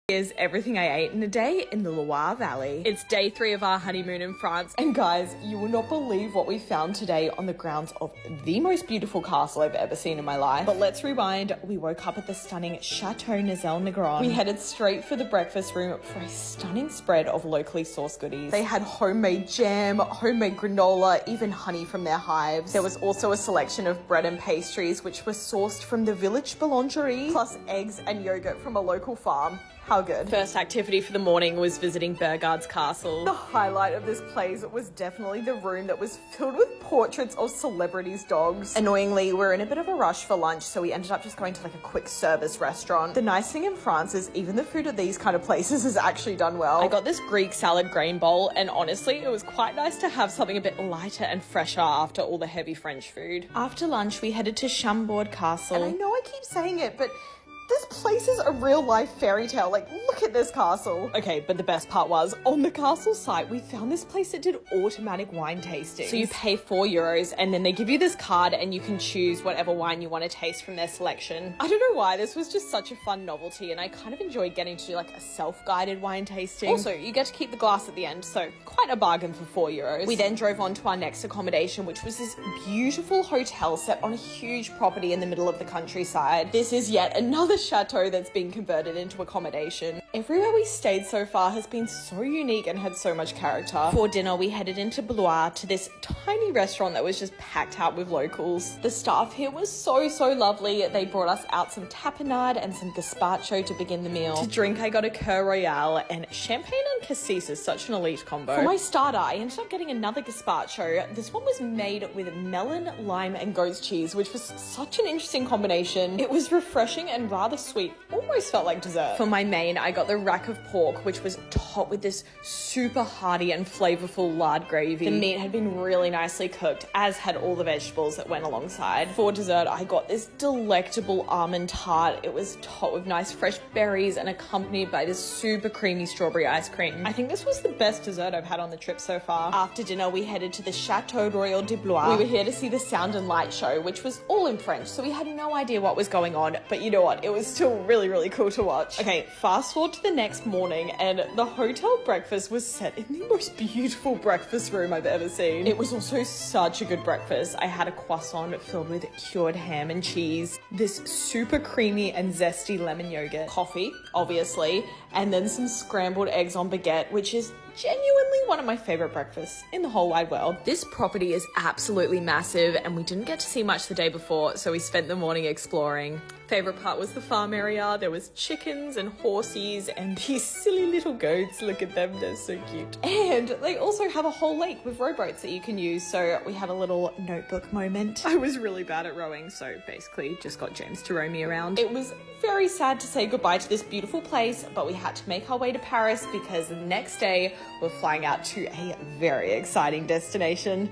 Here's everything I ate in a day in the Loire Valley. It's day 3 of our honeymoon in France. And guys, you will not believe what we found today on the grounds of the most beautiful castle I've ever seen in my life. But let's rewind. We woke up at the stunning Chateau Noiselle-Negron. We headed straight for the breakfast room for a stunning spread of locally sourced goodies. They had homemade jam, homemade granola, even honey from their hives. There was also a selection of bread and pastries which were sourced from the village boulangerie, plus eggs and yogurt from a local farm. How good. First activity for the morning was visiting Burgard's castle. The highlight of this place was definitely the room that was filled with portraits of celebrities' dogs. Annoyingly, we're in a bit of a rush for lunch, so we ended up just going to like a quick service restaurant. The nice thing in France is even the food at these kind of places is actually done well. I got this Greek salad grain bowl, and honestly, it was quite nice to have something a bit lighter and fresher after all the heavy French food. After lunch, we headed to Chambord Castle. And I know I keep saying it, but this place is a real-life fairy tale. Like, look at this castle. Okay, but the best part was, on the castle site, we found this place that did automatic wine tasting. So you pay €4, and then they give you this card, and you can choose whatever wine you want to taste from their selection. I don't know why, this was just such a fun novelty, and I kind of enjoyed getting to do like a self-guided wine tasting. Also, you get to keep the glass at the end, so quite a bargain for €4. We then drove on to our next accommodation, which was this beautiful hotel set on a huge property in the middle of the countryside. This is yet another chateau that's been converted into accommodation. Everywhere we stayed so far has been so unique and had so much character. For dinner, we headed into Blois to this tiny restaurant that was just packed out with locals. The staff here was so lovely. They brought us out some tapenade and some gazpacho to begin the meal. To drink, I got a Cœur Royal, and champagne and cassis is such an elite combo. For my starter, I ended up getting another gazpacho. This one was made with melon, lime, and goat's cheese, which was such an interesting combination. It was refreshing and rather sweet, almost felt like dessert. For my main, I got the rack of pork, which was topped with this super hearty and flavorful lard gravy. The meat had been really nicely cooked, as had all the vegetables that went alongside. For dessert, I got this delectable almond tart. It was topped with nice fresh berries and accompanied by this super creamy strawberry ice cream. I think this was the best dessert I've had on the trip so far. After dinner, we headed to the Chateau Royal de Blois. We were here to see the sound and light show, which was all in French, so we had no idea what was going on, but you know what? It was still really cool to watch. Okay, fast forward to the next morning, and the hotel breakfast was set in the most beautiful breakfast room I've ever seen. It was also such a good breakfast. I had a croissant filled with cured ham and cheese, this super creamy and zesty lemon yogurt, coffee, obviously, and then some scrambled eggs on baguette, which is genuinely one of my favorite breakfasts in the whole wide world. This property is absolutely massive, and we didn't get to see much the day before, so we spent the morning exploring. Favorite part was the farm area. There was chickens and horses and these silly little goats. Look at them, they're so cute. And they also have a whole lake with rowboats that you can use, so we had a little notebook moment. I was really bad at rowing, so basically just got James to row me around. It was very sad to say goodbye to this beautiful place, but we had to make our way to Paris because the next day we're flying out to a very exciting destination.